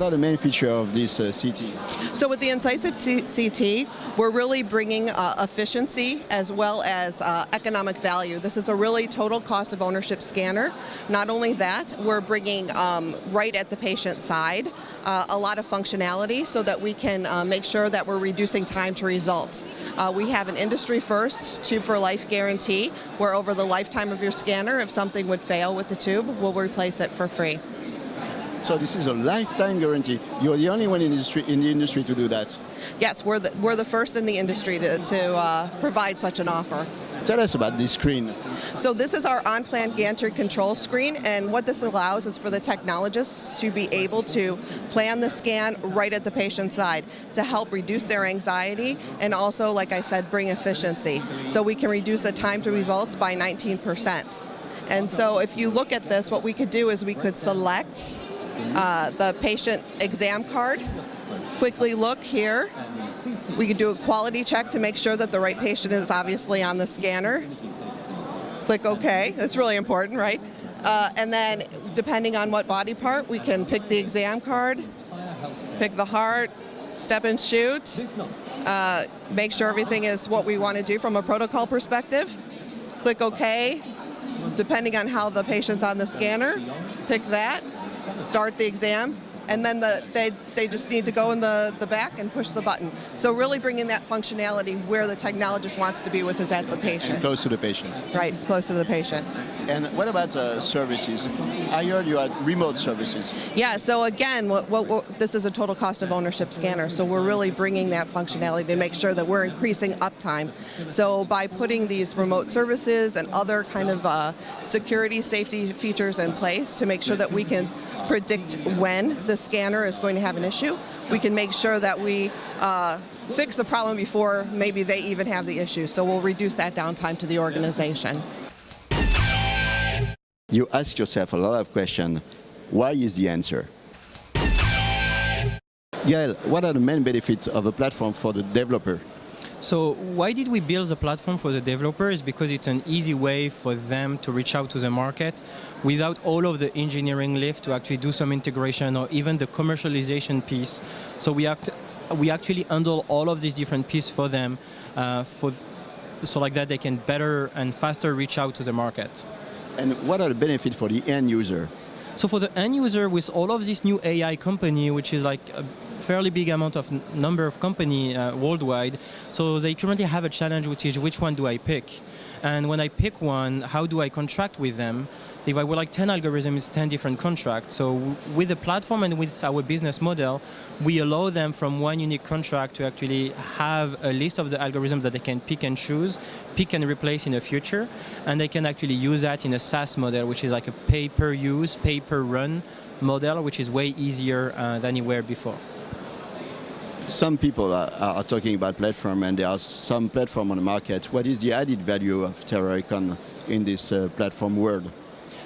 what are the main features of this CT? So with the Incisive CT, we're really bringing efficiency as well as economic value. This is a really total cost of ownership scanner. Not only that, we're bringing right at the patient side a lot of functionality so that we can make sure that we're reducing time to results. We have an industry-first tube for life guarantee where over the lifetime of your scanner, if something would fail with the tube, we'll replace it for free. So this is a lifetime guarantee. You're the only one in the industry to do that. Yes, we're the first in the industry to provide such an offer. Tell us about this screen. So this is our Unplanned Gantry control screen, and what this allows is for the technologists to be able to plan the scan right at the patient's side to help reduce their anxiety and also, like I said, bring efficiency. So we can reduce the time to results by 19%. And so if you look at this, what we could do is we could select the patient exam card, quickly look here. We could do a quality check to make sure that the right patient is obviously on the scanner. Click OK. That's really important, right? And then depending on what body part, we can pick the exam card, pick the heart, step and shoot, make sure everything is what we want to do from a protocol perspective. Click OK. Depending on how the patient's on the scanner, pick that, start the exam, and then they just need to go in the back and push the button. So really bringing that functionality where the technologist wants to be with is at the patient. And close to the patient. Right, close to the patient. And what about services? I heard you had remote services. Yeah, so again, this is a total cost of ownership scanner, so we're really bringing that functionality to make sure that we're increasing uptime. So by putting these remote services and other kind of security, safety features in place to make sure that we can predict when the scanner is going to have an issue, we can make sure that we fix the problem before maybe they even have the issue. So we'll reduce that downtime to the organization. You ask yourself a lot of questions. Why is the answer? Gael, what are the main benefits of a platform for the developer? So why did we build the platform for the developers? Because it's an easy way for them to reach out to the market without all of the engineering lift to actually do some integration or even the commercialization piece. So we actually handle all of these different pieces for them so like that they can better and faster reach out to the market. And what are the benefits for the end user? So for the end user, with all of this new AI company, which is like a fairly big amount of number of company worldwide, so they currently have a challenge, which is which one do I pick? And when I pick one, how do I contract with them? If I would like 10 algorithms, 10 different contracts. So with the platform and with our business model, we allow them from one unique contract to actually have a list of the algorithms that they can pick and choose, pick and replace in the future. And they can actually use that in a SaaS model, which is like a pay-per-use, pay-per-run model, which is way easier than anywhere before. Some people are talking about platform, and there are some platform on the market. What is the added value of TerraEcon in this platform world?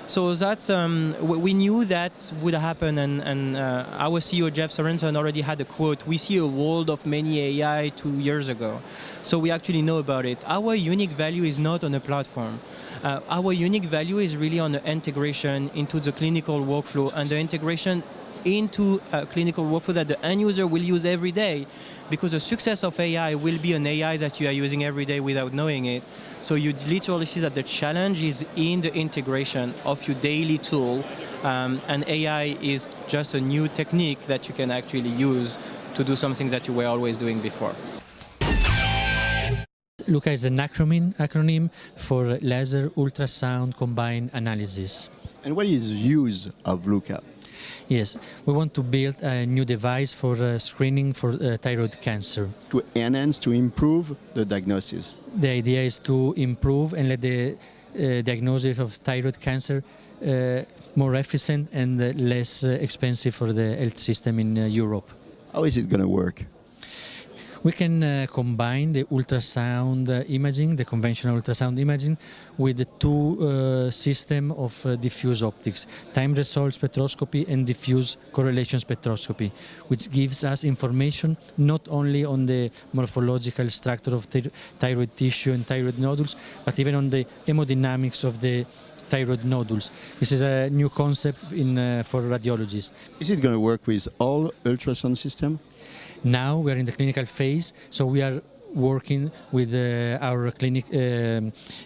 So that's, we knew that would happen, and our CEO Jeff Sorensen already had a quote, "We see a world of many AI 2 years ago." So we actually know about it. Our unique value is not on a platform. Our unique value is really on the integration into the clinical workflow and the integration into a clinical workflow that the end user will use every day, because the success of AI will be an AI that you are using every day without knowing it. So you literally see that the challenge is in the integration of your daily tool, and AI is just a new technique that you can actually use to do some things that you were always doing before. LUCA is an acronym for Laser Ultrasound Combined Analysis. And what is the use of LUCA? Yes, we want to build a new device for screening for thyroid cancer. To enhance, to improve the diagnosis. The idea is to improve and let the diagnosis of thyroid cancer more efficient and less expensive for the health system in Europe. How is it going to work? We can combine the ultrasound imaging, the conventional ultrasound imaging, with the two systems of diffuse optics, time result spectroscopy and diffuse correlation spectroscopy, which gives us information not only on the morphological structure of thyroid tissue and thyroid nodules, but even on the hemodynamics of the thyroid nodules. This is a new concept for radiologists. Is it going to work with all ultrasound system? Now we are in the clinical phase, so we are working with our clinic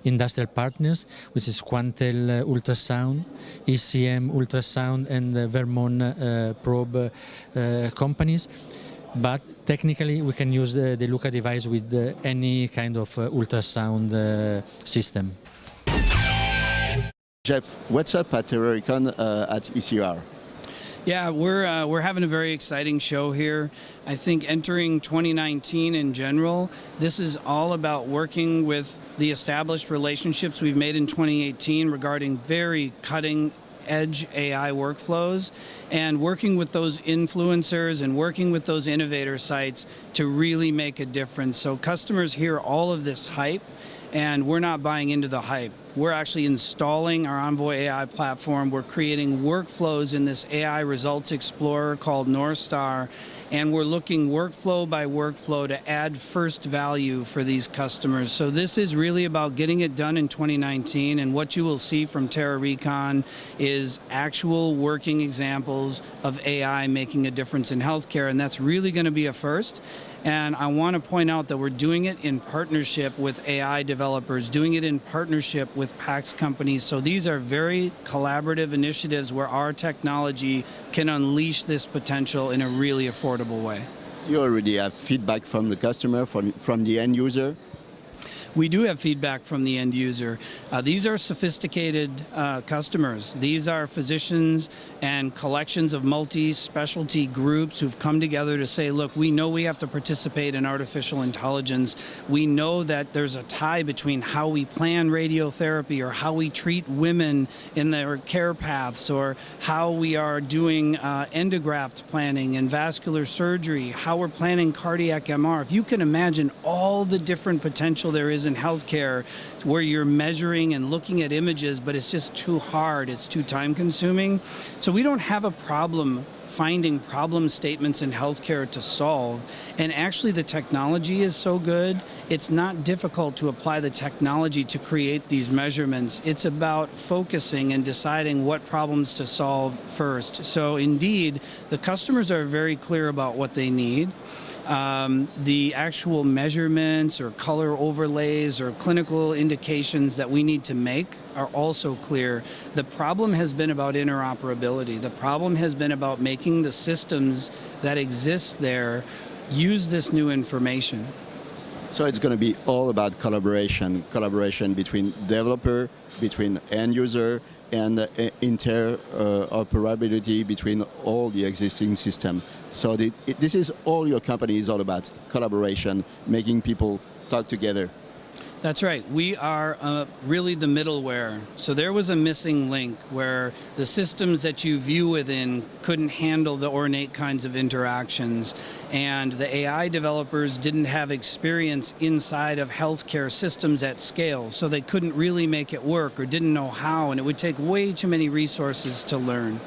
industrial partners, which is Quantel Ultrasound, ECM Ultrasound, and Vermont probe companies. But technically, we can use the Luca device with any kind of ultrasound system. Jeff, what's up at Terroricon at ECR? Yeah, we're having a very exciting show here. I think entering 2019 in general, this is all about working with the established relationships we've made in 2018 regarding very cutting edge AI workflows, and working with those influencers and working with those innovator sites to really make a difference. So customers hear all of this hype, and we're not buying into the hype. We're actually installing our Envoy AI platform. We're creating workflows in this AI Results Explorer called North Star, and we're looking workflow by workflow to add first value for these customers. So this is really about getting it done in 2019, and what you will see from Terroricon is actual working examples of AI making a difference in healthcare, and that's really going to be a first. And I want to point out that we're doing it in partnership with AI developers, doing it in partnership with PACS companies. So these are very collaborative initiatives where our technology can unleash this potential in a really affordable way. You already have feedback from the customer, from the end user? We do have feedback from the end user. These are sophisticated customers. These are physicians and collections of multi-specialty groups who've come together to say, look, we know we have to participate in artificial intelligence. We know that there's a tie between how we plan radiotherapy or how we treat women in their care paths, or how we are doing endograft planning and vascular surgery, how we're planning cardiac MR. If you can imagine all the different potential there is in healthcare, where you're measuring and looking at images, but it's just too hard, it's too time consuming. So we don't have a problem finding problem statements in healthcare to solve. And actually the technology is so good, it's not difficult to apply the technology to create these measurements. It's about focusing and deciding what problems to solve first. So indeed, the customers are very clear about what they need. The actual measurements or color overlays or clinical indications that we need to make are also clear. The problem has been about interoperability. The problem has been about making the systems that exist there use this new information. So it's going to be all about collaboration between developer, between end user, and interoperability between all the existing system. So this is all your company is all about, collaboration, making people talk together. That's right. We are really the middleware. So there was a missing link where the systems that you view within couldn't handle the ornate kinds of interactions, and the AI developers didn't have experience inside of healthcare systems at scale, so they couldn't really make it work or didn't know how, and it would take way too many resources to learn.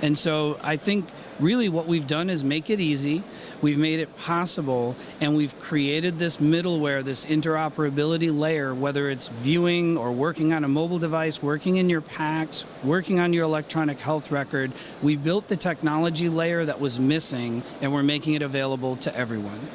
And so I think really what we've done is make it easy, we've made it possible, and we've created this middleware, this interoperability layer, whether it's viewing or working on a mobile device, working in your PACS, working on your electronic health record. We built the technology layer that was missing, and we're making it available to everyone.